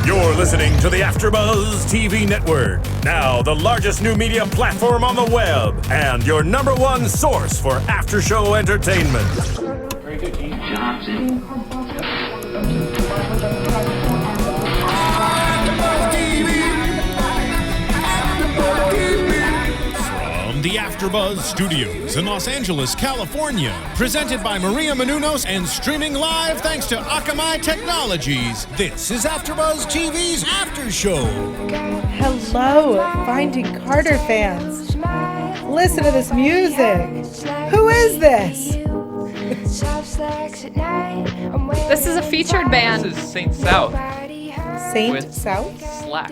You're listening to the AFTERBUZZ TV network, now the largest new media platform on the web, and your number one source for after-show entertainment. Very good, Keith Johnson. From the AFTERBUZZ Studios in Los Angeles, California, presented by Maria Menounos and streaming live thanks to Akamai Technologies, this is AFTERBUZZ TV's After Show. Hello, Finding Carter fans. Listen to this music. Who is this? This is a featured band. This is Saint South Saint with South? Slack.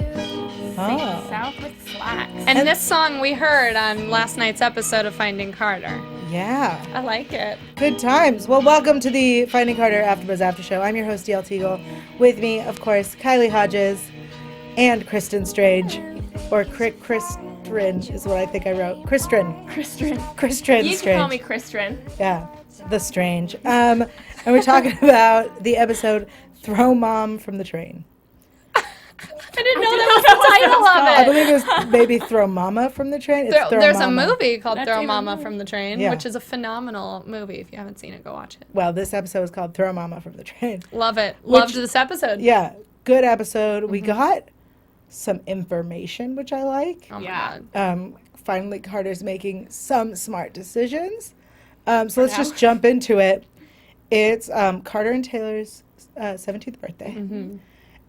Oh. South with Slacks. And this song we heard on last night's episode of Finding Carter. Yeah. I like it. Good times. Well, welcome to the Finding Carter AFTERBUZZ After Show. I'm your host, Yael Tygiel. With me, of course, Kylie Hodges and Kristen Strange. Or Kristen is what I think I wrote. Kristen. Kristen. Strange. You can call me Kristen. Yeah, the Strange. And we're talking about the episode Throw Mom from the Train. I didn't know that was the title of it. I believe it was maybe Throw Mama from the Train. It's Throw There's Mama. a movie called That's Throw even Mama more. from the Train, Yeah. which is a phenomenal movie. If you haven't seen it, go watch it. Well, this episode is called Throw Mama from the Train. Love it. Loved this episode. Yeah, good episode. We got some information, which I like. Oh my Yeah. God. Finally, Carter's making some smart decisions. So let's just jump into it. It's Carter and Taylor's 17th birthday. Mm-hmm.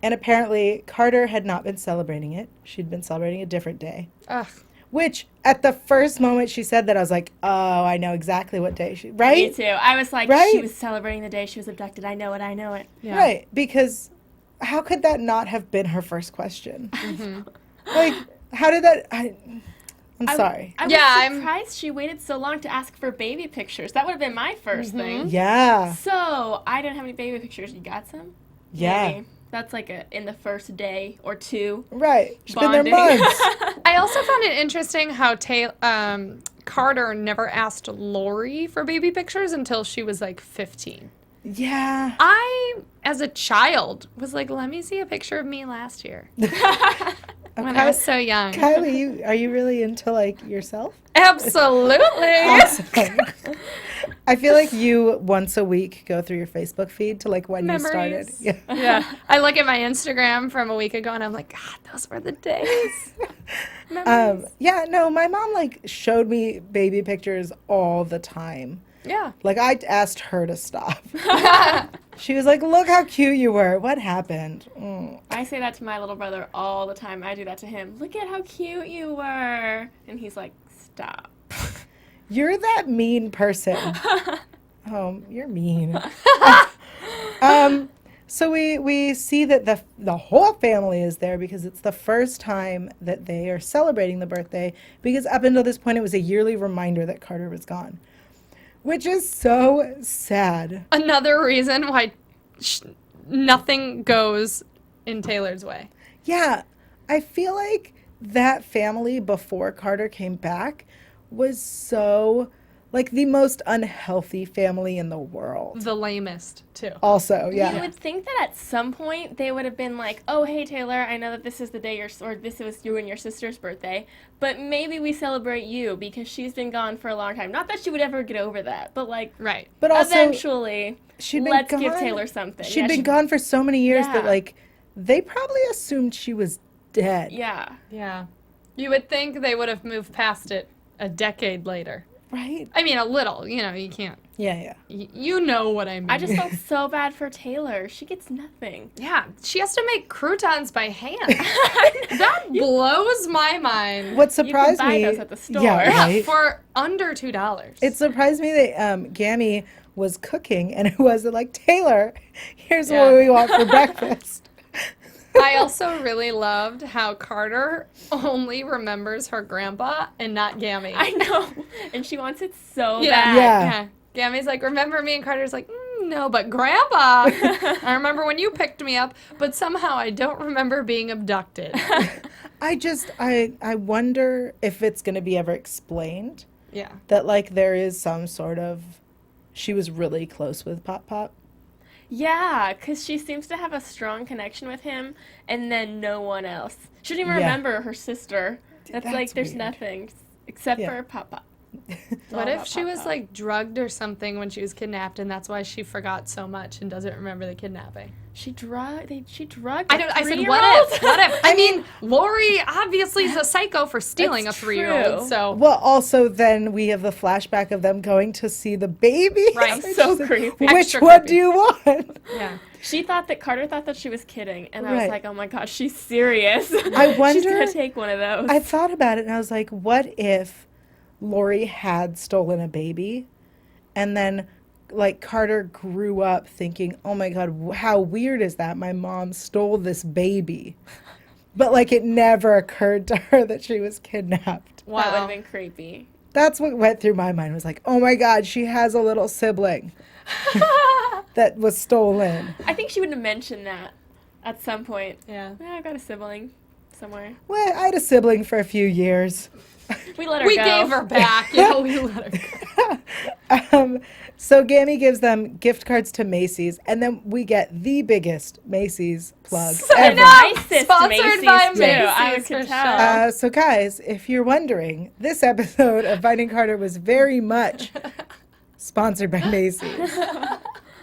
And apparently, Carter had not been celebrating it. She'd been celebrating a different day. Ugh. Which, at the first moment she said that, I was like, oh, I know exactly what day she... Right? Me too. I was like, Right? she was celebrating the day she was abducted. I know it. Yeah. Right, because how could that not have been her first question? Mm-hmm. Like, how did that... I'm sorry. I was Yeah, surprised she waited so long to ask for baby pictures. That would have been my first thing. Yeah. So, I didn't have any baby pictures. You got some? Yeah. Maybe. That's like in the first day or two. Right. She's been there Bonding. months. I also found it interesting how Carter never asked Lori for baby pictures until she was like 15. Yeah. I, as a child, was like, let me see a picture of me last year when I was so young. Kylie, are you really into, like, yourself? Absolutely. Awesome. I feel like you, once a week, go through your Facebook feed to, like, when you started. Memories. Yeah. Yeah. I look at my Instagram from a week ago and I'm like, God, those were the days. Memories. Yeah, no, my mom, like, showed me baby pictures all the time. Yeah. Like, I asked her to stop. She was like, look how cute you were. What happened? I say that to my little brother all the time. I do that to him. Look at how cute you were. And he's like, stop. You're that mean person. Oh, you're mean. So we see that the whole family is there because it's the first time that they are celebrating the birthday, because up until this point it was a yearly reminder that Carter was gone, which is so sad. Another reason why nothing goes in Taylor's way. Yeah, I feel like that family before Carter came back was so, like, the most unhealthy family in the world. The lamest, too. Also, yeah. You would think that at some point they would have been like, oh, hey, Taylor, I know that this is the day this was you and your sister's birthday, but maybe we celebrate you because she's been gone for a long time. Not that she would ever get over that, but, like, Right. But also, eventually, she'd been let's gone. give Taylor something. She'd Yeah, been gone for so many years that, Yeah. like, they probably assumed she was dead. Yeah. Yeah. You would think they would have moved past it a decade later. Right? I mean, a little. You know, you can't. Yeah. You know what I mean. I just felt so bad for Taylor. She gets nothing. Yeah, she has to make croutons by hand. That blows my mind. What surprised buy me... those at the store. Yeah, Yeah, right? for under $2. It surprised me that Gammy was cooking, and it wasn't like, Taylor, here's Yeah. what we want for breakfast. I also really loved how Carter only remembers her grandpa and not Gammy. I know. And she wants it so Yeah. bad. Yeah. Gammy's like, remember me? And Carter's like, no, but Grandpa. I remember when you picked me up, but somehow I don't remember being abducted. I wonder if it's going to be ever explained Yeah. that, like, there is some sort of, she was really close with Pop Pop. Yeah, because she seems to have a strong connection with him, and then no one else. She doesn't even Yeah. remember her sister. That's like, That's there's weird. nothing except Yeah. for Papa. What all if about she was Papa. like drugged or something when she was kidnapped, and that's why she forgot so much and doesn't remember the kidnapping? She drugged. I a don't. I said, 3-year-old? what if? What if? I mean, Lori obviously is a psycho for stealing That's a 3-year-old. true. So Well, also then we have the flashback of them going to see the baby. Right. Which So is like, creepy. Which Extra one creepy. do you want? yeah. Carter thought that she was kidding, and I was Right. like, oh my gosh, she's serious. I She's wonder- gonna take one of those. I thought about it and I was like, what if Lori had stolen a baby and then like Carter grew up thinking, oh my God, how weird is that? My mom stole this baby. But like it never occurred to her that she was kidnapped. That would have Wow. been creepy. That's what went through my mind was like, oh my God, she has a little sibling that was stolen. I think she would have mentioned that at some point. Yeah. Yeah, I got a sibling somewhere. Well, I had a sibling for a few years. We let her We go. gave her back. Yeah, we let her go. So Gammy gives them gift cards to Macy's, and then we get the biggest Macy's plug ever. Nicest Sponsored Macy's, by too. Macy's, I for could tell. So guys, if you're wondering, this episode of Finding Carter was very much sponsored by Macy's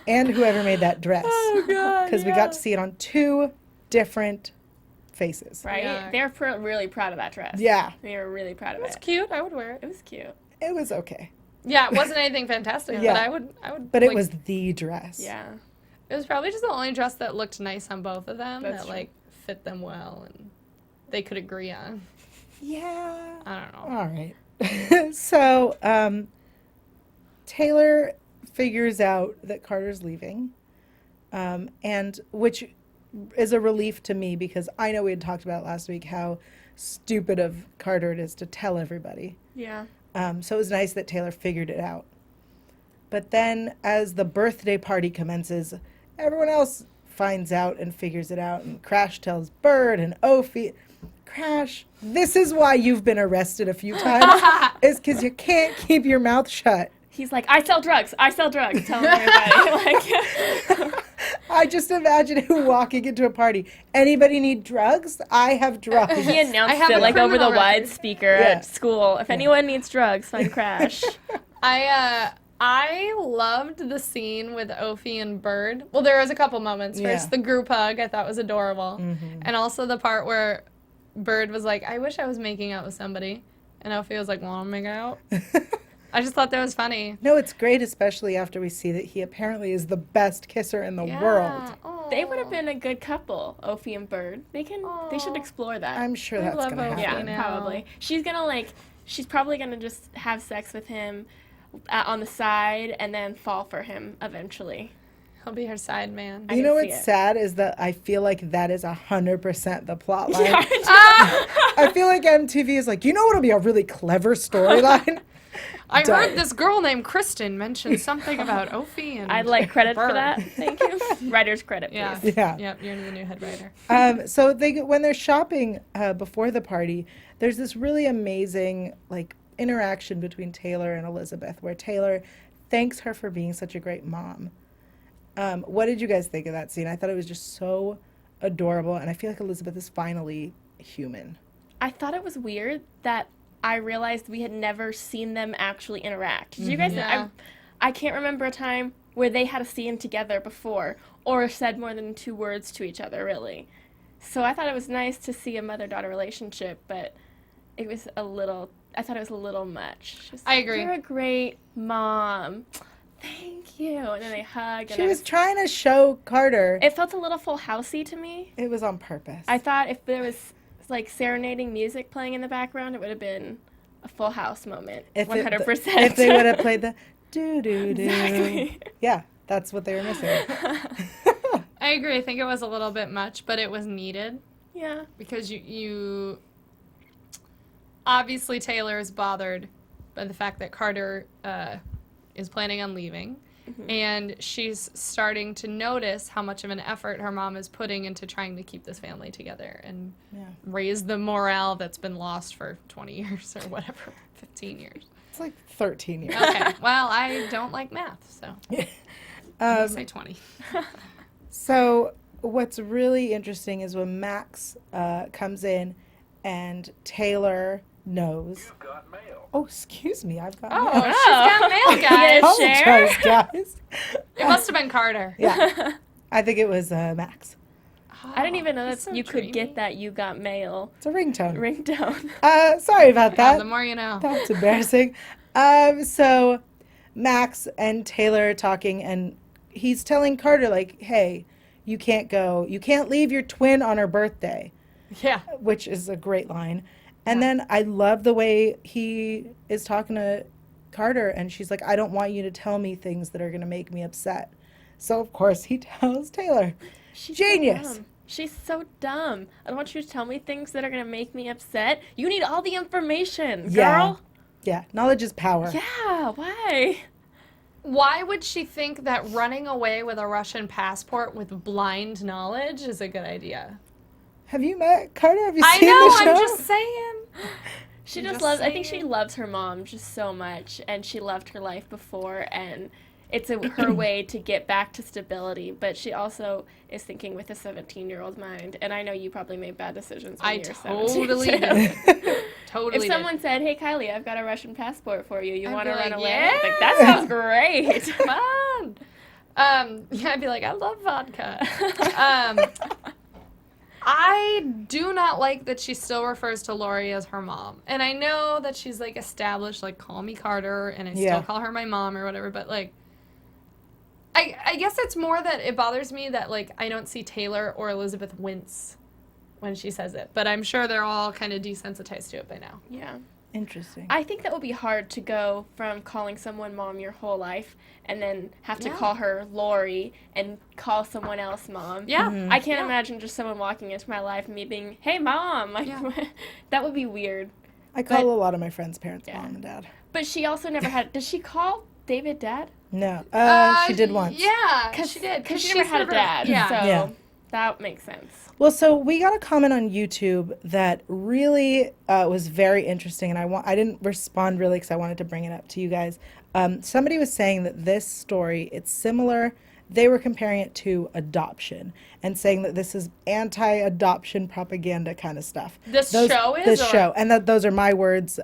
and whoever made that dress. Oh God. Because we got to see it on 2 different faces. Right? Yeah. They were really proud of that dress. Yeah, They were really proud of It's it. cute. I would wear it. It was cute. it was okay. Yeah, it wasn't anything fantastic, Yeah. but I would. But it like, was the dress. Yeah. It was probably just the only dress that looked nice on both of them. That's that true. like fit them well and they could agree on. Yeah. I don't know. All right. So, Taylor figures out that Carter's leaving, and which is a relief to me because I know we had talked about last week how stupid of Carter it is to tell everybody. Yeah. So it was nice that Taylor figured it out. But then as the birthday party commences, everyone else finds out and figures it out, and Crash tells Bird and Ophi, Crash, this is why you've been arrested a few times, is because you can't keep your mouth shut. He's like, I sell drugs, telling everybody. Like, I just imagine him walking into a party. Anybody need drugs? I have drugs. he announced have it a like over the criminal wide record. speaker Yeah. at school. If anyone needs drugs, find Crash. I loved the scene with Ophi and Bird. Well, there was a couple moments. Yeah. First, the group hug I thought was adorable, and also the part where Bird was like, "I wish I was making out with somebody," and Ophi was like, "Want to make out?" I just thought that was funny. No, it's great, especially after we see that he apparently is the best kisser in the world. They would have been a good couple, Ophi and Bird. They should explore that. I'm sure I that's love going to Ophi. yeah, happen. now. probably. She's probably gonna just have sex with him on the side and then fall for him eventually. He'll be her side man. I You can know see what's it. sad is that I feel like that is 100% the plot line. Yeah, I feel like MTV is like, you know what'll be a really clever storyline? I Done. heard this girl named Kristen mention something about Ophi and I'd like credit for Bird. that. Thank you. Writer's credit, please. Yeah. Yeah. Yep, you're the new head writer. So when they're shopping before the party, there's this really amazing like interaction between Taylor and Elizabeth, where Taylor thanks her for being such a great mom. What did you guys think of that scene? I thought it was just so adorable, and I feel like Elizabeth is finally human. I thought it was weird that I realized we had never seen them actually interact. Did you guys? Yeah. I can't remember a time where they had a scene together before or said more than 2 words to each other, really. So I thought it was nice to see a mother-daughter relationship, but I thought it was a little much. Just I like, agree. You're a great mom. Thank you. And then they hug. She was trying to show Carter It felt a little Full Housey to me. it was on purpose. I thought if there was like serenading music playing in the background, it would have been a Full House moment. 100%. If they would have played the do-do-do. Exactly. Yeah, that's what they were missing. I agree. I think it was a little bit much, but it was needed Yeah. because you obviously Taylor is bothered by the fact that Carter is planning on leaving, and she's starting to notice how much of an effort her mom is putting into trying to keep this family together and raise the morale that's been lost for 20 years or whatever, 15 years. It's like 13 years. Okay, well, I don't like math, so. I'm gonna say 20. So what's really interesting is when Max comes in and Taylor knows. You've got mail. Oh, excuse me, I've got Oh, mail. she's got mail, guys. Apologize, guys. It must have been Carter. Yeah, I think it was Max. I didn't even know that That's so you could dreamy. get that you got mail It's a ringtone. ringtone. Sorry about Yeah, that. the more you know. That's embarrassing. So Max and Taylor are talking, and he's telling Carter, like, hey, you can't go. You can't leave your twin on her birthday, Yeah. which is a great line. And then I love the way he is talking to Carter, and she's like, I don't want you to tell me things that are going to make me upset. So, of course, he tells Taylor. She's Genius. So dumb. She's so dumb. I don't want you to tell me things that are going to make me upset. You need all the information, Yeah. girl. Yeah, knowledge is power. Yeah, why? Why would she think that running away with a Russian passport with blind knowledge is a good idea? Have you met Carter? Have you I seen know, the show? I'm just saying. She I'm just just loves, I think saying. she loves her mom just so much, and she loved her life before, and it's her way to get back to stability, but she also is thinking with a 17-year-old mind, and I know you probably made bad decisions when I you were totally 17. did. Totally If did. someone said, hey, Kylie, I've got a Russian passport for you, you I'd want be to run like, away? yeah. Like, that sounds great. Come on. Yeah, I'd be like, I love vodka. I do not like that she still refers to Lori as her mom. And I know that she's, like, established, like, call me Carter, and I Yeah. still call her my mom or whatever, but, like, I guess it's more that it bothers me that, like, I don't see Taylor or Elizabeth wince when she says it. But I'm sure they're all kind of desensitized to it by now. Yeah. Interesting. I think that would be hard to go from calling someone mom your whole life and then have to Yeah. call her Lori and call someone else mom. Yeah. I can't imagine just someone walking into my life and me being, hey, mom. Like, Yeah. that would be weird. I call but- a lot of my friends' parents Yeah. mom and dad. But she also never had, does she call David dad? No. She did once. Yeah, she did. Because she she's never had a dad. Yeah. So Yeah. that makes sense. Well, so we got a comment on YouTube that really was very interesting, and I didn't respond really because I wanted to bring it up to you guys. Somebody was saying that this story, it's similar. They were comparing it to adoption and saying that this is anti-adoption propaganda kind of stuff. This show is? This or- show, and that those are my words,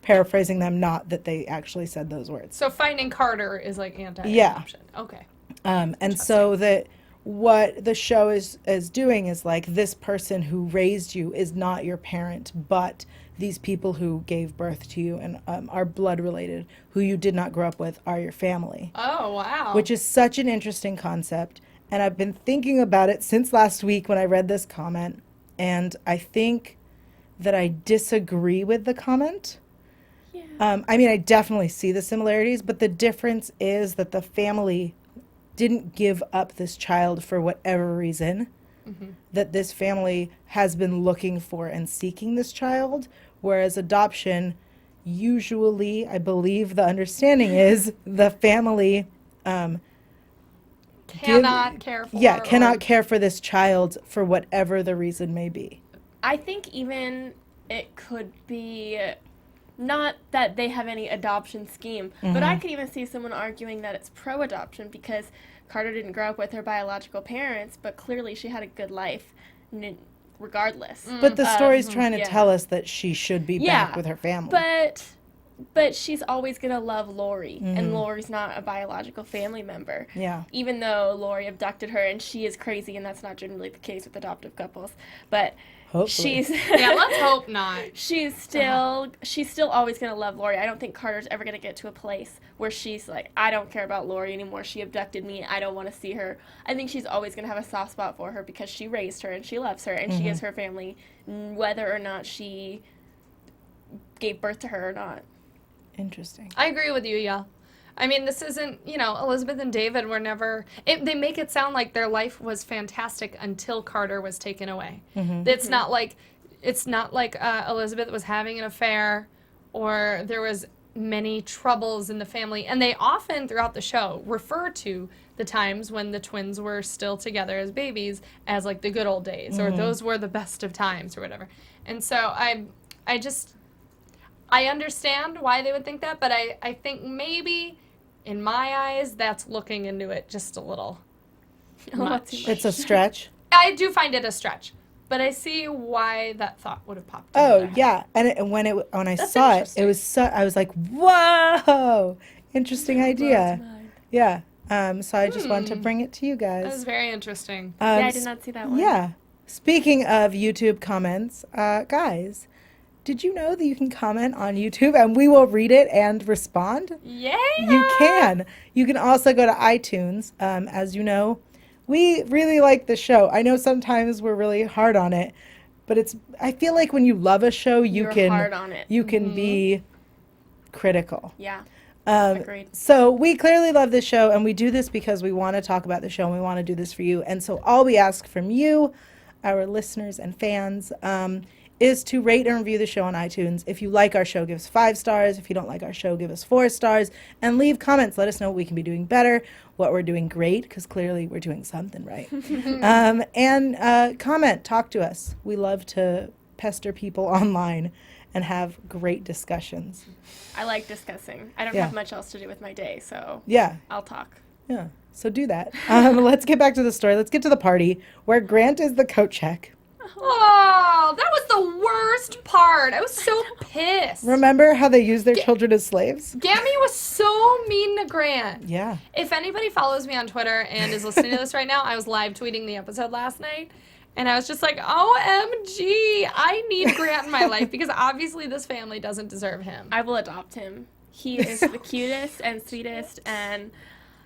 paraphrasing them, not that they actually said those words. So Finding Carter is like anti-adoption. Okay. And so that what the show is doing is like, this person who raised you is not your parent, but these people who gave birth to you and are blood related, who you did not grow up with, are your family. Oh, wow. Which is such an interesting concept. And I've been thinking about it since last week when I read this comment. And I think that I disagree with the comment. Yeah. I mean, I definitely see the similarities, but the difference is that the family didn't give up this child for whatever reason, that this family has been looking for and seeking this child, whereas adoption, usually, I believe the understanding is the family cannot care for. cannot care for this child for whatever the reason may be. I think even it could be not that they have any adoption scheme, but I could even see someone arguing that it's pro-adoption because Carter didn't grow up with her biological parents, but clearly she had a good life regardless. But the story's trying to yeah. tell us that she should be Yeah, back with her family. But she's always going to love Lori, and Lori's not a biological family member. Yeah. Even though Lori abducted her, and she is crazy, and that's not generally the case with adoptive couples. But Hopefully. she's Yeah, let's hope not. she's still always going to love Lori. I don't think Carter's ever going to get to a place where she's like, I don't care about Lori anymore. She abducted me. I don't want to see her. I think she's always going to have a soft spot for her because she raised her and she loves her and she is her family, whether or not she gave birth to her or not. Interesting. I agree with you, Yael. I mean, this isn't, Elizabeth and David were never, they make it sound like their life was fantastic until Carter was taken away. It's not like Elizabeth was having an affair or there was many troubles in the family. And they often, throughout the show, refer to the times when the twins were still together as babies as like the good old days or those were the best of times or whatever. And so I understand why they would think that, but I think maybe in my eyes, that's looking into it just a little much. It's a stretch. I do find it a stretch, but I see why that thought would have popped. Oh into their yeah, and when I That's saw it, interesting. it was I was like, whoa, interesting idea. Yeah. So I just wanted to bring it to you That guys. was very interesting. Yeah, I did not see that one. Yeah. Speaking of YouTube comments, guys, did you know that you can comment on YouTube and we will read it and respond? Yay! You can. You can also go to iTunes. As you know, we really like the show. I know sometimes we're really hard on it, but I feel like when you love a show, you You're can hard on it. You can be critical. Yeah. Um, Agreed. So we clearly love this show, and we do this because we want to talk about the show, and we want to do this for you. And so all we ask from you, our listeners and fans, is to rate and review the show on iTunes. If you like our show, give us 5 stars. If you don't like our show, give us 4 stars. And leave comments. Let us know what we can be doing better, what we're doing great, because clearly we're doing something right. And comment. Talk to us. We love to pester people online and have great discussions. I like discussing. I don't Yeah. have much else to do with my day, so Yeah. I'll talk. Yeah. So do that. Let's get back to the story. Let's get to the party where Grant is the coat check. Oh, that was the worst part. I was so pissed. Remember how they use their children as slaves? Gammy was so mean to Grant. Yeah. If anybody follows me on Twitter and is listening to this right now, I was live tweeting the episode last night. And I was just like, OMG, I need Grant in my life because obviously this family doesn't deserve him. I will adopt him. He is the cutest and sweetest, and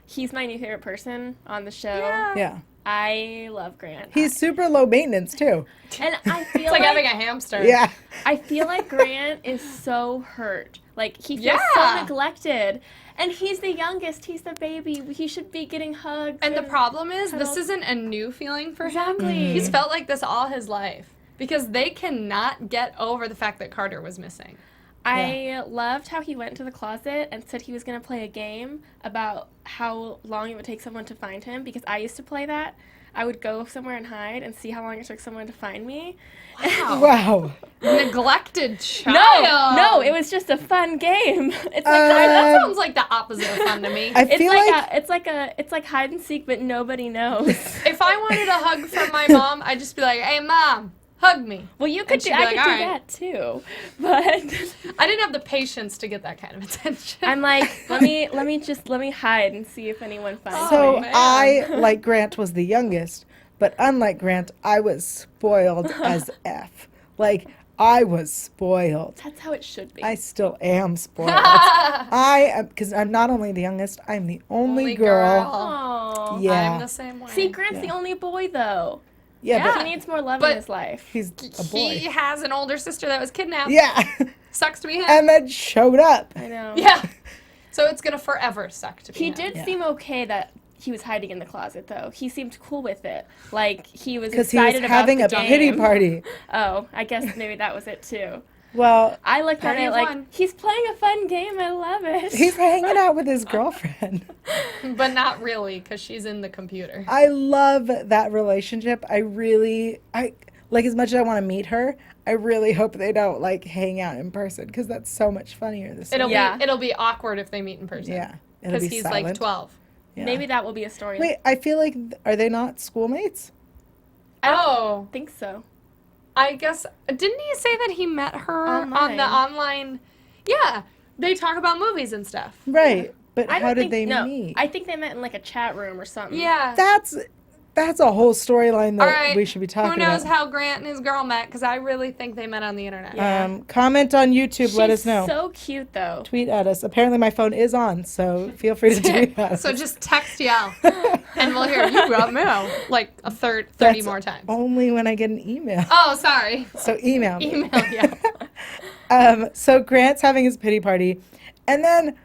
he's my new favorite person on the show. Yeah. Yeah. I love Grant. He's super low maintenance too. And I feel It's like having a hamster. Yeah. I feel like Grant is so hurt. Like, he feels Yeah. so neglected. And he's the youngest. He's the baby. He should be getting hugs. And the problem is, this isn't a new feeling for him. Exactly. He's felt like this all his life because they cannot get over the fact that Carter was missing. I loved how he went into the closet and said he was going to play a game about how long it would take someone to find him, because I used to play that. I would go somewhere and hide and see how long it took someone to find me. Wow. Neglected child. No, it was just a fun game. It's like That sounds like the opposite of fun to me. I feel like, it's like hide and seek, but nobody knows. If I wanted a hug from my mom, I'd just be like, "Hey, mom, hug me." Well, you And could she'd do, be I like, could do "All right." that too, but I didn't have the patience to get that kind of attention. I'm like, let me hide and see if anyone finds so me. man. I, like Grant, was the youngest, but unlike Grant, I was spoiled as F. Like, I was spoiled. That's how it should be. I still am spoiled. I am, because I'm not only the youngest, I'm the only girl. Aw. Yeah. I'm the same way. See, Grant's the only boy though. Yeah, He needs more love But- in his life. but he's a boy. He has an older sister that was kidnapped. Yeah. Sucks to be him. And then showed up. I know. Yeah. So it's gonna forever suck to be He him. did Yeah. seem okay that he was hiding in the closet, though. He seemed cool with it. Like, he was Because he was excited having a about the pity game. party. Oh, I guess maybe that was it, too. Well, I looked at Party it of like, one. he's playing a fun game. I love it. he's hanging out with his girlfriend. But not really, because she's in the computer. I love that relationship. I like, as much as I want to meet her, I really hope they don't like hang out in person because that's so much funnier this way. It'll be awkward if they meet in person. Yeah. It'll Because be he's silent. like 12. Yeah. Maybe that will be a story. Wait, I feel like, are they not schoolmates? I don't Oh, think so. I guess, didn't he say that he met her on the online? Yeah, they talk about movies and stuff. Right. But I how don't did think, they no, meet? I think they met in like a chat room or something. Yeah. That's a whole storyline that All right. we should be talking Who knows about. how Grant and his girl met? Because I really think they met on the internet. Yeah. Comment on YouTube. Let us know. So cute though. Tweet at us. Apparently my phone is on, so feel free to tweet at us. So just text Yael, and we'll hear you got mail like a 30 That's more times. only when I get an email. Oh, sorry. So email me. Email Yael. So Grant's having his pity party, and then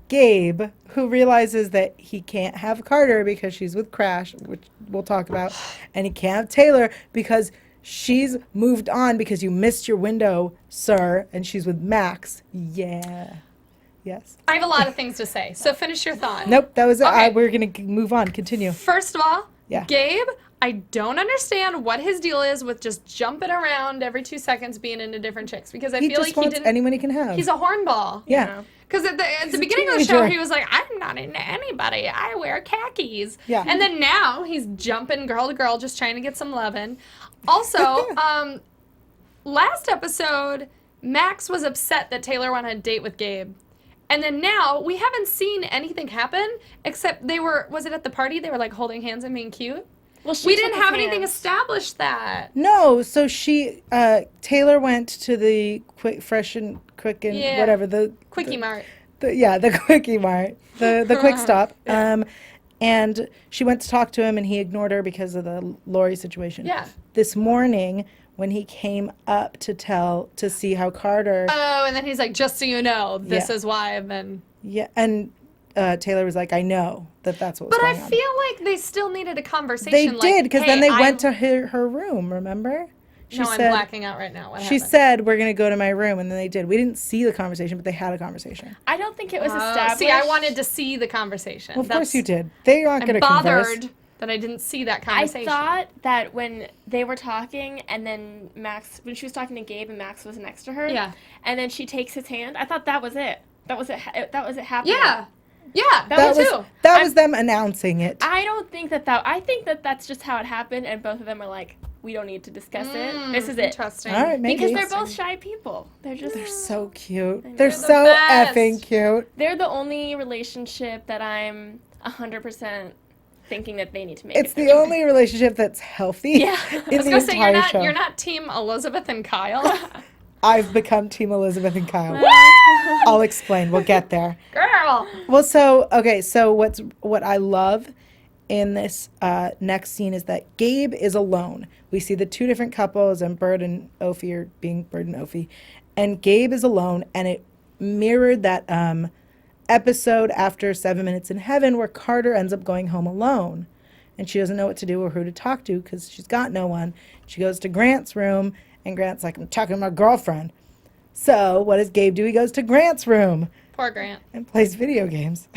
Gabe, who realizes that he can't have Carter because she's with Crash, which we'll talk about, and he can't have Taylor because she's moved on because you missed your window, sir, and she's with Max. Yeah. Yes. I have a lot of things to say, so finish your thought. Nope, that was it. Okay. We're going to move on. Continue. First of all, Yeah. Gabe, I don't understand what his deal is with just jumping around every 2 seconds being into different chicks because I He feel just like he wants didn't. anyone he can have. He's a hornball. yeah. Because at the beginning of the show, he was like, I'm not into anybody. I wear khakis. Yeah. And then now he's jumping girl to girl, just trying to get some lovin'. Also, last episode, Max was upset that Taylor went on a date with Gabe. And then now, we haven't seen anything happen, except was it at the party? They were like holding hands and being cute? Well, We didn't have anything established that. No, so Taylor went to the Quicken, Yeah. whatever, the Quickie Mart. the Quickie Mart, the Quick Stop. Yeah. And she went to talk to him, and he ignored her because of the Lori situation. Yeah. This morning, when he came up to see how Carter. Oh, and then he's like, just so you know, this Yeah. is why I've been. Yeah, and Taylor was like, I know that's what was But I going on. feel like they still needed a conversation. They like, did, because hey, then they went to her room, remember? She I'm blacking out right now. What She happened? said, we're going to go to my room, and then they did. We didn't see the conversation, but they had a conversation. I don't think it was established. See, I wanted to see the conversation. Well, of course you did. They aren't going I'm to converse. bothered that I didn't see that I conversation. thought that when they were talking, and then when she was talking to Gabe, and Max was next to her, Yeah. and then she takes his hand. I thought that was it. That was it. That was it happening. Yeah. Yeah, That me was- too. That was them announcing it. I don't think that. I think that that's just how it happened, and both of them are like, we don't need to discuss it. This is it. Interesting. All right, maybe. Because they're both shy people. They're just so cute. know. They're They're the so best. effing cute. they're the only relationship that I'm 100% thinking that they need to make. It's it the through. only relationship that's healthy Yeah. in the I was gonna say entire show. you're not team Elizabeth and Kyle. I've become Team Elizabeth and Kyle. I'll explain. We'll get there. Girl. Well, so what I love in this next scene is that Gabe is alone. We see the two different couples, and Bird and Ophi are being Bird and Ophi, and Gabe is alone, and it mirrored that episode after 7 Minutes in Heaven where Carter ends up going home alone, and she doesn't know what to do or who to talk to because she's got no one. She goes to Grant's room, and Grant's like, I'm talking to my girlfriend. So what does Gabe do? He goes to Grant's room Poor Grant. and plays video games,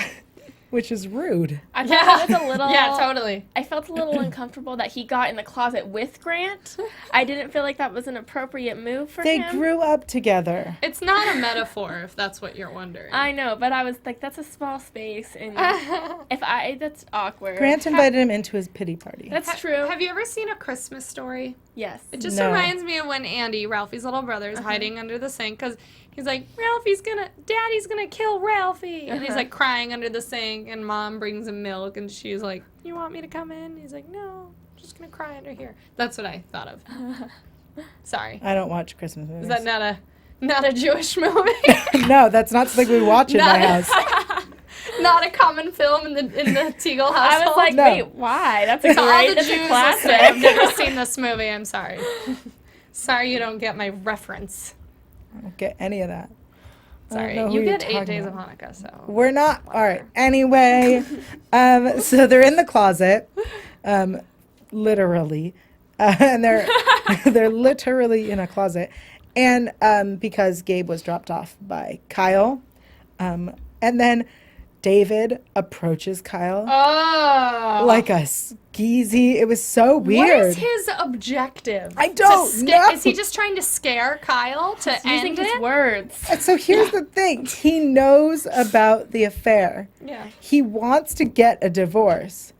which is rude. I thought that was a little. Yeah, totally. I felt a little uncomfortable that he got in the closet with Grant. I didn't feel like that was an appropriate move for They him. grew up together. It's not a metaphor, if that's what you're wondering. I know, but I was like, that's a small space, and that's awkward. Grant invited him into his pity party. That's true. Have you ever seen A Christmas Story? Yes. It just No. reminds me of when Andy, Ralphie's little brother, is hiding under the sink because he's like, Daddy's gonna kill Ralphie. And he's like crying under the sink, and Mom brings him milk, and she's like, you want me to come in? He's like, no, I'm just gonna cry under here. That's what I thought of. Sorry. I don't watch Christmas movies. Is that not a Jewish movie? No, that's not something we watch in my house. Not a common film in the Tygiel household. I was like, No. wait, why? That's a To all the that's a Jews classic. listening, I've never seen this movie. I'm sorry. Sorry you don't get my reference. I don't get any of that. Sorry. know who You you're get 8 talking days about. of Hanukkah, so. We're not. All right. Anyway, so they're in the closet, literally, and they're literally in a closet, and because Gabe was dropped off by Kyle, and then David approaches Kyle like a skeezy. It was so weird. What is his objective? I don't know. Is he just trying to scare Kyle to Using end his it? words. So here's the thing. He knows about the affair. Yeah. He wants to get a divorce.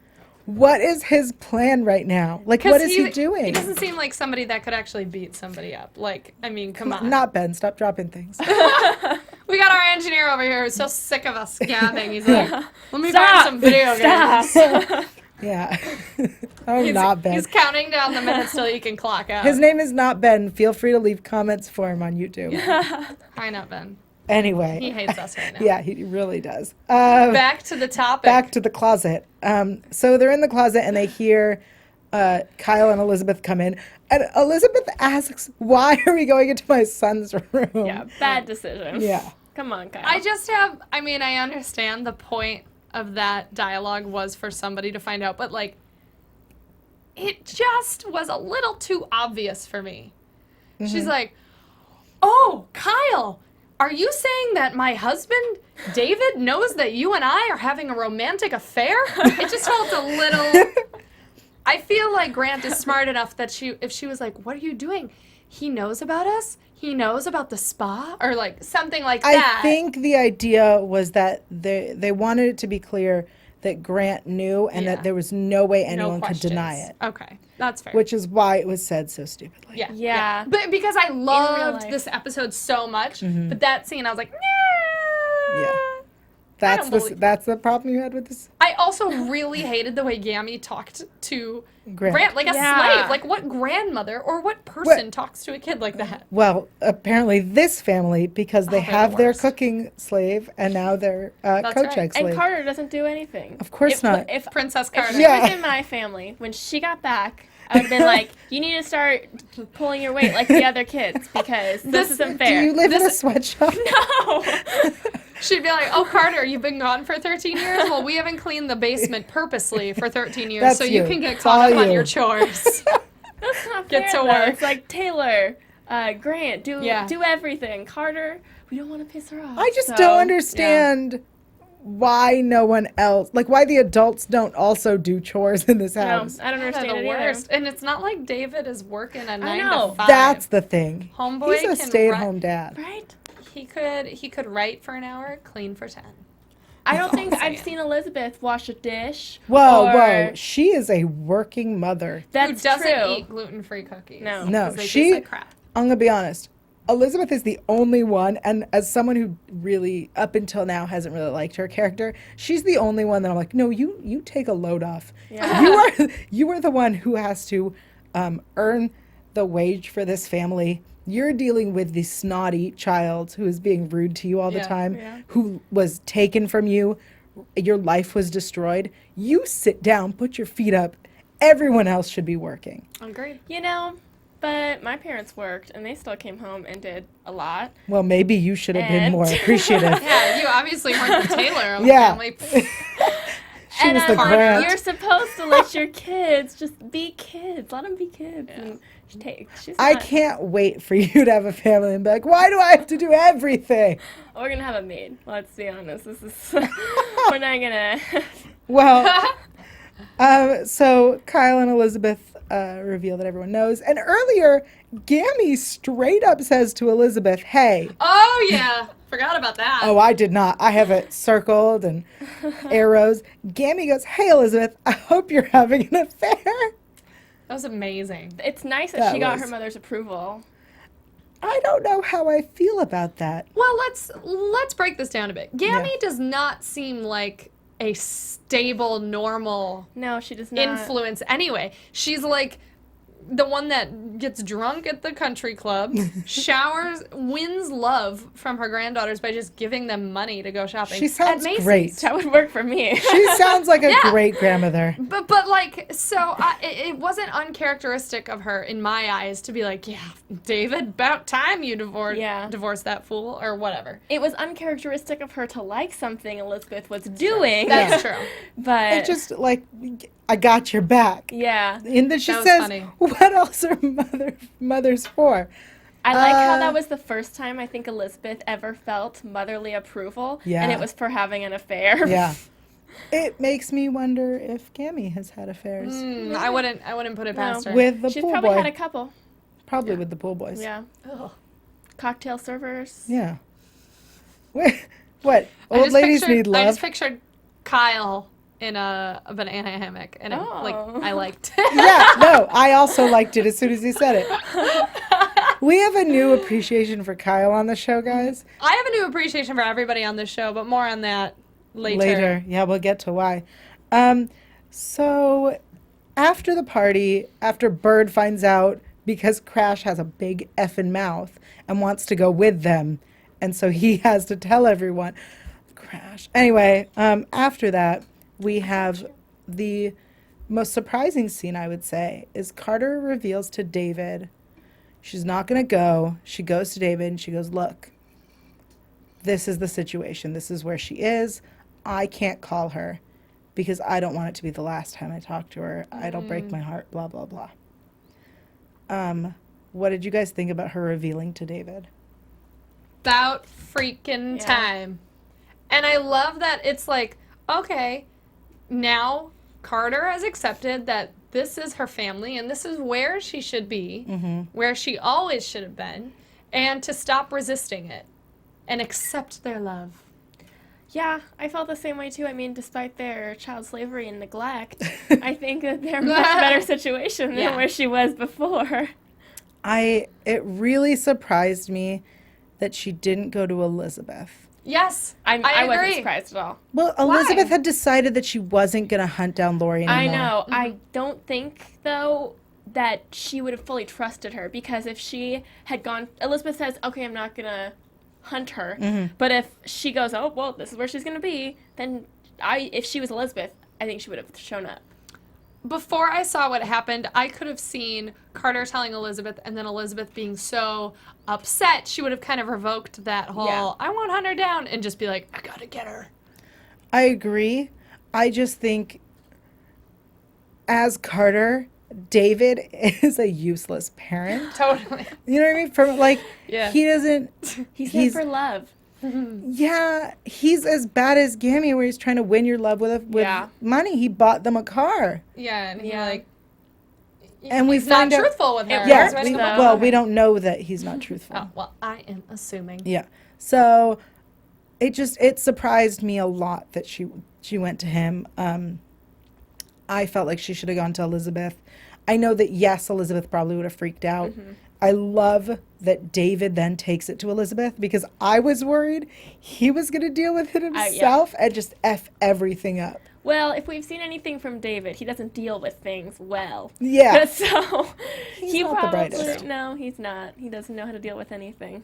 What is his plan right now? Like, what is he doing? He doesn't seem like somebody that could actually beat somebody up. Like, I mean, come on. Not Ben. Stop dropping things. We got our engineer over here who's so sick of us gabbing. He's like, let me find some video games. Yeah. Oh, not Ben. He's counting down the minutes till he can clock out. His name is not Ben. Feel free to leave comments for him on YouTube. Hi, not Ben. Anyway. He hates us right now. Yeah, he really does. Back to the topic. Back to the closet. So they're in the closet and they hear Kyle and Elizabeth come in. And Elizabeth asks, why are we going into my son's room? Yeah, bad decision. Yeah. Come on, Kyle. I understand the point of that dialogue was for somebody to find out, but like, it just was a little too obvious for me. She's like, oh, Kyle, are you saying that my husband, David, knows that you and I are having a romantic affair? It just felt a little... I feel like Grant is smart enough that if she was like, what are you doing? he knows about us. He knows about the spa, or like something like that. I think the idea was that they wanted it to be clear that Grant knew and that there was no way anyone could deny it. Okay, that's fair. Which is why it was said so stupidly. Yeah. Yeah. But because I loved life. this episode so much, but that scene I was like, nah. Yeah. That's the problem you had with this? I also really hated the way Gammy talked to Grant. like a Yeah. slave. Like, what grandmother or what person talks to a kid like that? Well, apparently this family, because they they're have the their worst. cooking slave and now their coat right. check And slave. Carter doesn't do anything. Of course not. If Princess Carter. she Yeah. was in my family, when she got back, I would have been like, you need to start pulling your weight like the other kids because this isn't Do fair. you live in a sweatshop? No. She'd be like, oh, Carter, you've been gone for 13 years? Well, we haven't cleaned the basement purposely for 13 years, That's so you you. can get It's caught all up on you. your chores. That's not Get fair, to though. work. It's like, Taylor, Grant, do Yeah. everything. Carter, we don't want to piss her off. I just so- don't understand why no one else, like why the adults don't also do chores in this No, house. I don't They're understand the it either. worst. And it's not like David is working a 9 know. to 5. That's the thing. Homeboy He's a can stay-at-home run- dad. Right? He could write for an hour, clean for 10. I don't think Saying. I've seen Elizabeth wash a dish. Whoa, or- whoa. She is a working mother. That's Who doesn't true. eat gluten-free cookies. No. No, 'cause they she, taste like crap. I'm going to be honest. Elizabeth is the only one, and as someone who really, up until now, hasn't really liked her character, she's the only one that I'm like, no, you take a load off. Yeah. You are the one who has to earn the wage for this family. You're dealing with the snotty child who is being rude to you all the Yeah, time, yeah. who was taken from you. Your life was destroyed. You sit down, put your feet up. Everyone else should be working. Agreed. You know, but my parents worked and they still came home and did a lot. Well, maybe you should have been And- more appreciative. Yeah, you obviously weren't the Taylor of the Yeah. family. She And was the I'm like, Grant. you're supposed to let your kids just be kids. Let them be kids. And she's I not- can't wait for you to have a family and be like, why do I have to do everything? We're going to have a maid. Let's be honest. This is... we're not going to... Well, so Kyle and Elizabeth reveal that everyone knows. And earlier, Gammy straight up says to Elizabeth, hey, Oh, yeah. Forgot about that. oh, I did not. I have it circled and arrows. Gammy goes, hey, Elizabeth, I hope you're having an affair. That was amazing. It's nice that That she got was- her mother's approval. I don't know how I feel about that. Well, let's break this down a bit. Gammy does not seem like a stable, normal No, she does not. influence anyway. She's like the one that gets drunk at the country club, wins love from her granddaughters by just giving them money to go shopping. She sounds at Macy's. great. That would work for me. She sounds like a Yeah. great grandmother. But like, so it wasn't uncharacteristic of her in my eyes to be like, yeah, David, about time you divorce that fool or whatever. It was uncharacteristic of her to like something Elizabeth was doing. That's true. But It just like, I got your back. yeah, And then she That was says, funny. what else are mothers for? I like how Uh, that was the first time I think Elizabeth ever felt motherly approval, Yeah. and it was for having an affair. Yeah. It makes me wonder if Gammy has had affairs. I wouldn't put it past her. With the She's pool probably boy. had a couple. Probably with the pool boys. Yeah, Ugh. cocktail servers. Yeah. What? I Old just ladies pictured- need I love. just pictured Kyle in a banana hammock, and Oh. I liked. Yeah, no, I also liked it as soon as he said it. We have a new appreciation for Kyle on the show, guys. I have a new appreciation for everybody on this show, but more on that later. Yeah, we'll get to why. So after the party, after Bird finds out because Crash has a big effing mouth and wants to go with them, and so he has to tell everyone. Crash. Anyway, after that, we have the most surprising scene, I would say, is Carter reveals to David she's not going to go. She goes to David and she goes, look, this is the situation. This is where she is. I can't call her because I don't want it to be the last time I talk to her. It'll break my heart, blah, blah, blah. What did you guys think about her revealing to David? About freaking Yeah. time. And I love that it's like, okay, now Carter has accepted that this is her family and this is where she should be, Mm-hmm. where she always should have been, and to stop resisting it and accept their love. Yeah, I felt the same way too. I mean, despite their child slavery and neglect, I think that they're in a much better situation than Yeah. where she was before. It really surprised me that she didn't go to Elizabeth. Yes, I agree. wasn't surprised at all. Well, Elizabeth had decided that she wasn't going to hunt down Lori anymore. I know. I don't think, though, that she would have fully trusted her, because if she had gone, Elizabeth says, okay, I'm not going to hunt her. Mm-hmm. But if she goes, oh, well, this is where she's going to be, then if she was Elizabeth, I think she would have shown up. Before I saw what happened, I could have seen Carter telling Elizabeth and then Elizabeth being so upset, she would have kind of revoked that whole, Yeah. I won't hunt her down, and just be like, I gotta get her. I agree. I just think, as Carter, David is a useless parent. Totally. You know what I mean? From like, Yeah. he doesn't. He's there for love. Yeah, he's as bad as Gammy, where he's trying to win your love with Yeah. money. He bought them a car, Yeah, and he Yeah. like, and we he's not find out. truthful with her. Yeah, He's works, ready to though. go. Well, we don't know that he's not truthful. Oh, well, I am assuming. Yeah. So it surprised me a lot that she went to him. I felt like she should have gone to Elizabeth. I know that, yes, Elizabeth probably would have freaked out. Mm-hmm. I love that David then takes it to Elizabeth, because I was worried he was going to deal with it yeah. himself and just F everything up. Well, if we've seen anything from David, he doesn't deal with things well. Yeah. So he not the probably brightest. no, he's not. He doesn't know how to deal with anything.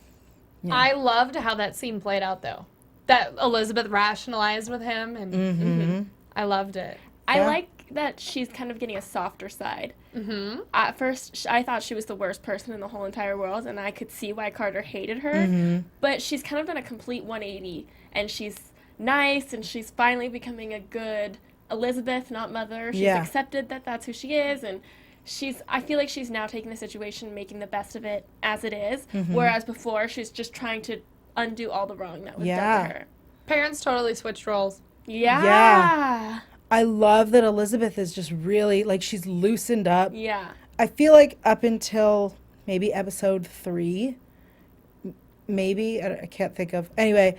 Yeah. I loved how that scene played out, though. That Elizabeth rationalized with him, and I loved it. I Yeah. like that she's kind of getting a softer side. Mm-hmm. At first, I thought she was the worst person in the whole entire world, and I could see why Carter hated her. But she's kind of done a complete 180, and she's nice, and she's finally becoming a good Elizabeth, not mother. She's Yeah. accepted that that's who she is, and I feel like she's now taking the situation, making the best of it as it is, whereas before she's just trying to undo all the wrong that was done Yeah. to her. Parents totally switched roles. Yeah. I love that Elizabeth is just really, like, she's loosened up. Yeah. I feel like up until maybe episode 3, maybe, I can't think of. Anyway,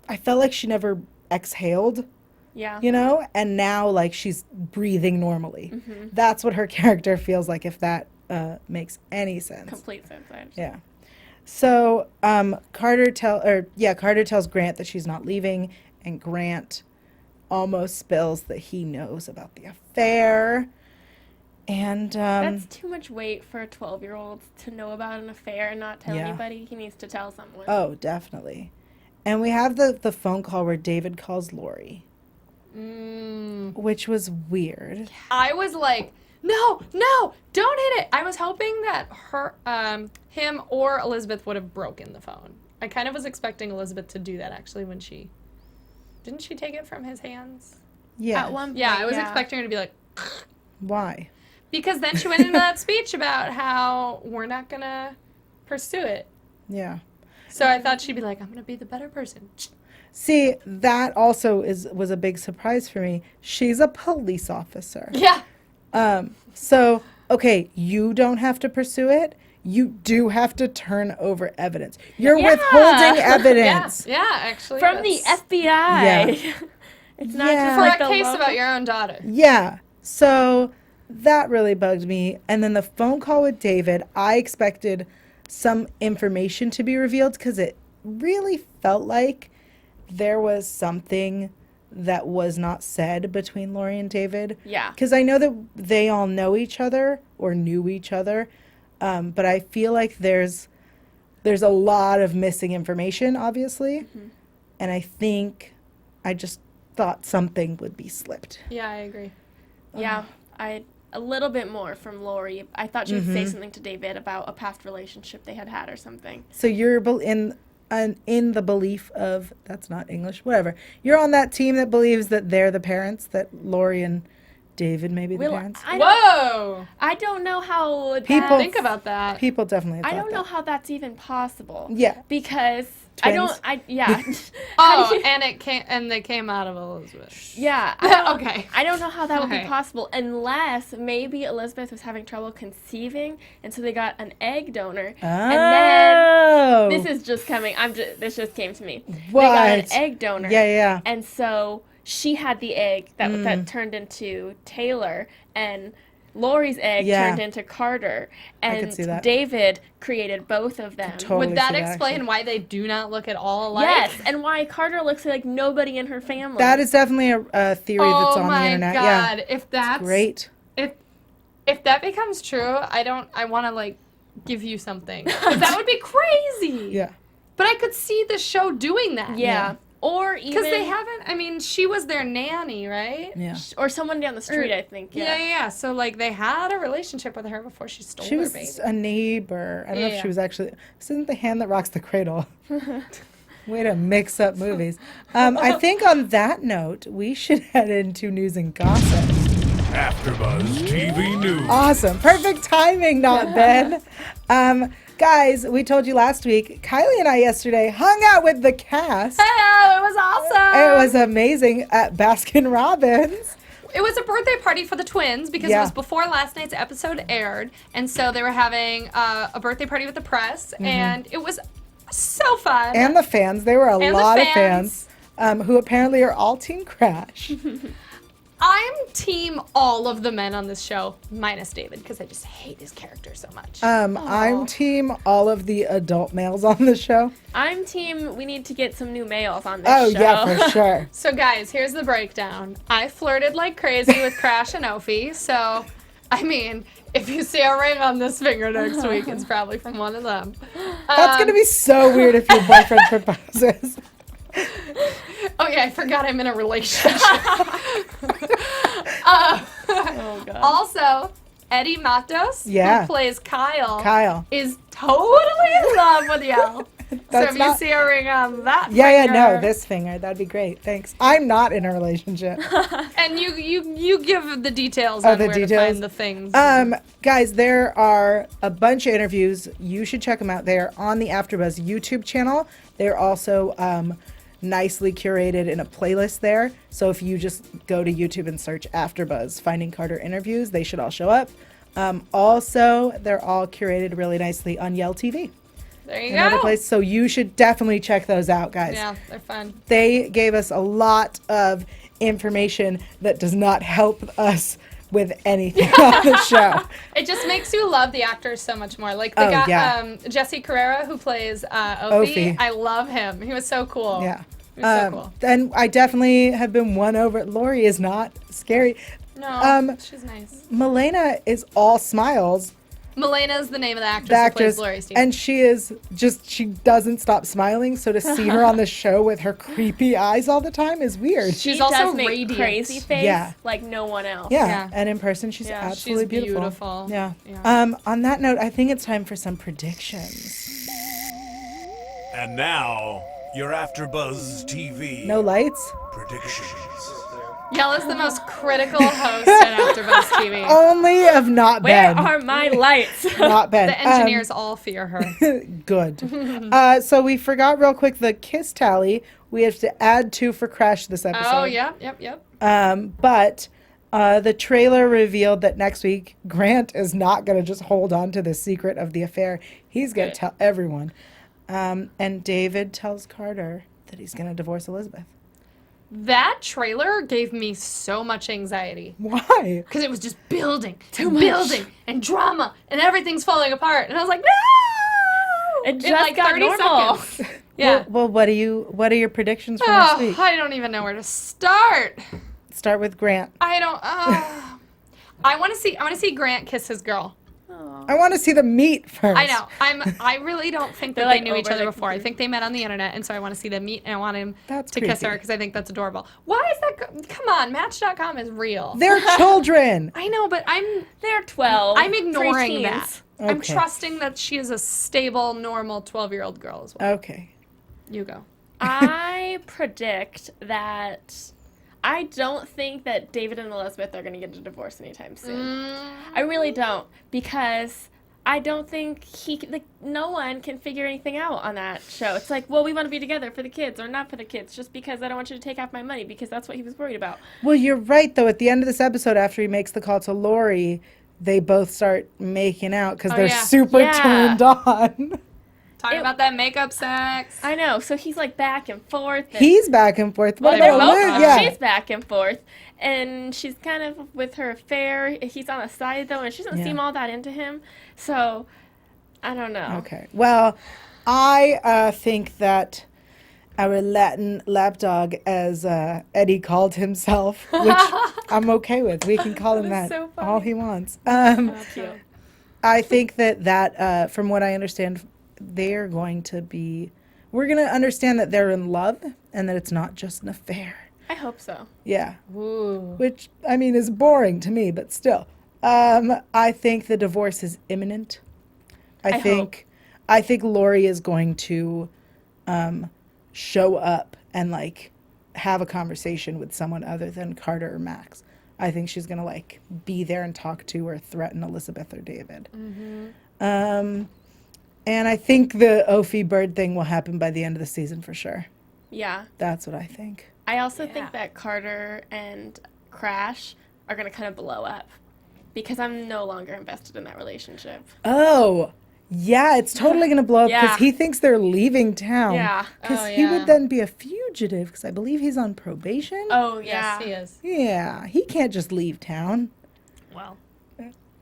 I felt like she never exhaled, Yeah. you know? And now, like, she's breathing normally. That's what her character feels like, if that makes any sense. Complete sense. I understand. Yeah. So Carter tells Grant that she's not leaving, and Grant almost spills that he knows about the affair. And That's too much weight for a 12-year-old to know about an affair and not tell Yeah. anybody. He needs to tell someone. oh, definitely. And we have the phone call where David calls Lori, which was weird. I was like, no, don't hit it. I was hoping that him or Elizabeth would have broken the phone. I kind of was expecting Elizabeth to do that, actually, when didn't she take it from his hands? Yeah. At one point, Yeah, I was expecting her to be like, Why? because then she went into that speech about how we're not going to pursue it. Yeah. So I thought she'd be like, I'm going to be the better person. See, that also was a big surprise for me. She's a police officer. Yeah. So, okay, you don't have to pursue it. You do have to turn over evidence. You're Yeah. withholding evidence. Yeah, actually. From the that's- FBI. Yeah. It's not Yeah. just For like a the case local- about your own daughter. Yeah. So that really bugged me. And then the phone call with David, I expected some information to be revealed, because it really felt like there was something that was not said between Lori and David. Yeah. Because I know that they all know each other or knew each other, but I feel like there's a lot of missing information, obviously. And I think I just thought something would be slipped. Yeah, I agree. Yeah. A little bit more from Lori. I thought she would say something to David about a past relationship they had or something. So you're in the belief of, that's not English, whatever. You're on that team that believes that they're the parents, that Lori and David may be the parents. Whoa! I don't know how People Think about that. People definitely I thought don't know that. how that's even possible. Yeah. Because Twins? yeah. Oh, and they came out of Elizabeth. Yeah. Okay. I don't know how that would be Okay. possible unless maybe Elizabeth was having trouble conceiving, and so they got an egg donor. Oh. And then this is just coming. This just came to me. What? They got an egg donor. Yeah. And so she had the egg that turned into Taylor, and Lori's egg turned into Carter, and could see that. David created both of them. Totally Would that see that, explain actually. why they do not look at all alike? Yes, and why Carter looks like nobody in her family. That is definitely a theory that's Oh on the my internet. god! Yeah. If that's Great. if that becomes true, I want to like give you something. 'Cause that would be crazy. Yeah. But I could see the show doing that. Yeah. Or even Because they haven't. I mean, she was their nanny, right? Yeah. or someone down the street, I think. Yeah. So like they had a relationship with her before she stole She her was baby. a neighbor. I don't know if Yeah. she was actually. This isn't The Hand That Rocks the Cradle. Way to mix up movies. I think on that note, we should head into news and gossip. AfterBuzz TV News. Awesome. Perfect timing, not Ben. Guys, we told you last week, Kylie and I yesterday hung out with the cast. Oh, it was awesome. It was amazing at Baskin Robbins. It was a birthday party for the twins because Yeah. it was before last night's episode aired, and so they were having a birthday party with the press, and it was so fun. And the fans. There were a And the lot fans. of fans who apparently are all Team Crash. I'm team all of the men on this show, minus David, because I just hate his character so much. I'm team all of the adult males on the show. I'm team. We need to get some new males on this Oh, show. yeah, for sure. So guys, here's the breakdown. I flirted like crazy with Crash and Ophi, so I mean, if you see a ring on this finger next week, it's probably from one of them. That's going to be so weird if your boyfriend proposes. Oh yeah, I forgot I'm in a relationship. Oh god. Also, Eddie Matos, Yeah. who plays Kyle, Kyle. is totally in love with Yael. So That's if not- you see a ring on that Yeah, finger, no, this finger. That'd be great. Thanks. I'm not in a relationship. and you give the details Oh, on the where to details? find the things. Guys, there are a bunch of interviews. You should check them out. They're on the AfterBuzz YouTube channel. They're also nicely curated in a playlist there. So if you just go to YouTube and search AfterBuzz Finding Carter interviews, they should all show up. Also, they're all curated really nicely on Yael TV. there you Another go. place. So you should definitely check those out, guys. Yeah, they're fun. They gave us a lot of information that does not help us with anything on the show. It just makes you love the actors so much more. Like the Oh, guy, yeah. Jesse Carrera, who plays Ophi. Ophi. I love him. He was so cool. Yeah. He was so cool. And I definitely have been won over. Lori is not scary. No, she's nice. Milena is all smiles. Milena is the name of the actress, The who actress, plays Lori Stevens. and she is just, she doesn't stop smiling. So to see her on the show with her creepy eyes all the time is weird. She's She also does make radiant. crazy face Yeah. like no one else. Yeah. Yeah. And in person, she's Yeah, absolutely she's beautiful. beautiful. Yeah. Yeah. On that note, I think it's time for some predictions. And now, your AfterBuzz TV No lights? predictions. Yael is the most critical host at AfterBuzz TV. Only of not Where Ben. are my lights? Not Ben. The engineers all fear her. Good. So we forgot real quick the kiss tally. We have to add 2 for Crash this episode. Oh, yep. But the trailer revealed that next week Grant is not going to just hold on to the secret of the affair. He's going to tell everyone. And David tells Carter that he's going to divorce Elizabeth. That trailer gave me so much anxiety. Why? Because it was just building and drama and everything's falling apart. And I was like, no! It In just like got 30 normal. seconds. Yeah. Well, what are your predictions for next Oh, week? I don't even know where to start. Start with Grant. I don't. I want to see Grant kiss his girl. I want to see the meet first. I know. I really don't think that They're, they like, knew each over other their before. I computer. think they met on the internet, and so I want to see them meet, and I want him That's to kiss her creepy. because I think that's adorable. Why is that? Come on, Match.com is real. They're children. I know, but They're 12. I'm ignoring that. preteens. I'm Okay. trusting that she is a stable, normal 12-year-old girl as well. Okay. You go. I predict that I don't think that David and Elizabeth are going to get a divorce anytime soon. I really don't, because I don't think no one can figure anything out on that show. It's like, well, we want to be together for the kids or not for the kids, just because I don't want you to take half my money, because that's what he was worried about. Well, you're right, though. At the end of this episode, after he makes the call to Lori, they both start making out because they're super turned on. Talking about that makeup sex. I know. So he's like back and forth. He's back and forth. Well, they're both. She's back and forth. And she's kind of with her affair. He's on the side, though, and she doesn't seem all that into him. So, I don't know. Okay. Well, I think that our Latin lapdog, as Eddie called himself, which I'm okay with. We can call him that all he wants. I think that from what I understand, we're going to understand that they're in love and that it's not just an affair. I hope so. Yeah. Ooh. Which, I mean, is boring to me, but still. I think the divorce is imminent. I think Lori is going to show up and, like, have a conversation with someone other than Carter or Max. I think she's going to, like, be there and talk to or threaten Elizabeth or David. And I think the Ophi bird thing will happen by the end of the season for sure. Yeah. That's what I think. I also think that Carter and Crash are going to kind of blow up, because I'm no longer invested in that relationship. Oh, yeah, it's totally going to blow up because he thinks they're leaving town. Yeah. Because he would then be a fugitive, because I believe he's on probation. Oh, yeah. Yes, he is. Yeah, he can't just leave town. Well,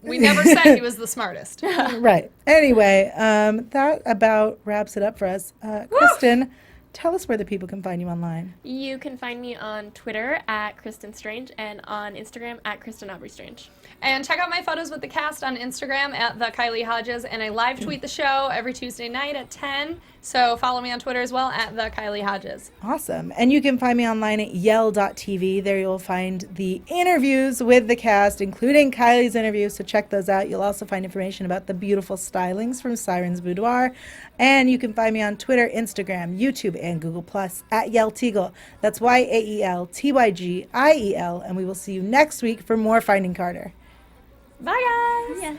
we never said he was the smartest. Right. Anyway, that about wraps it up for us. Kristen, tell us where the people can find you online. You can find me on Twitter at Kristen Strange and on Instagram at Kristen Aubrey Strange. And check out my photos with the cast on Instagram at the Kylie Hodges, and I live tweet the show every Tuesday night at 10. So follow me on Twitter as well at the Kylie Hodges. Awesome. And you can find me online at yael.tv. There you'll find the interviews with the cast, including Kylie's interview. So check those out. You'll also find information about the beautiful stylings from Siren's Boudoir. And you can find me on Twitter, Instagram, YouTube, and Google Plus at Yael Tygiel. That's YaelTygiel. And we will see you next week for more Finding Carter. Bye, guys. Yeah.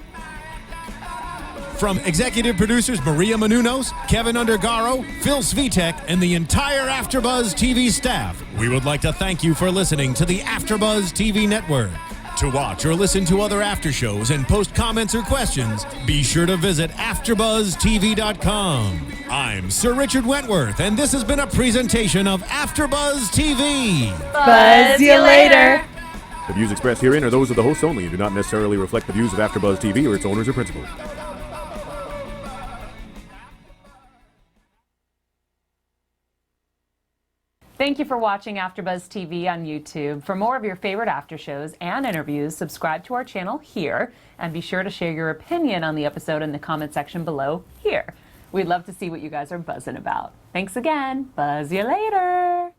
From executive producers Maria Menounos, Kevin Undergaro, Phil Svitek, and the entire AfterBuzz TV staff, we would like to thank you for listening to the AfterBuzz TV network. To watch or listen to other after shows and post comments or questions, be sure to visit AfterBuzzTV.com. I'm Sir Richard Wentworth, and this has been a presentation of AfterBuzz TV. Buzz you later. The views expressed herein are those of the hosts only and do not necessarily reflect the views of AfterBuzz TV or its owners or principals. Thank you for watching AfterBuzz TV on YouTube. For more of your favorite after shows and interviews, subscribe to our channel here, and be sure to share your opinion on the episode in the comment section below here. We'd love to see what you guys are buzzing about. Thanks again. Buzz you later.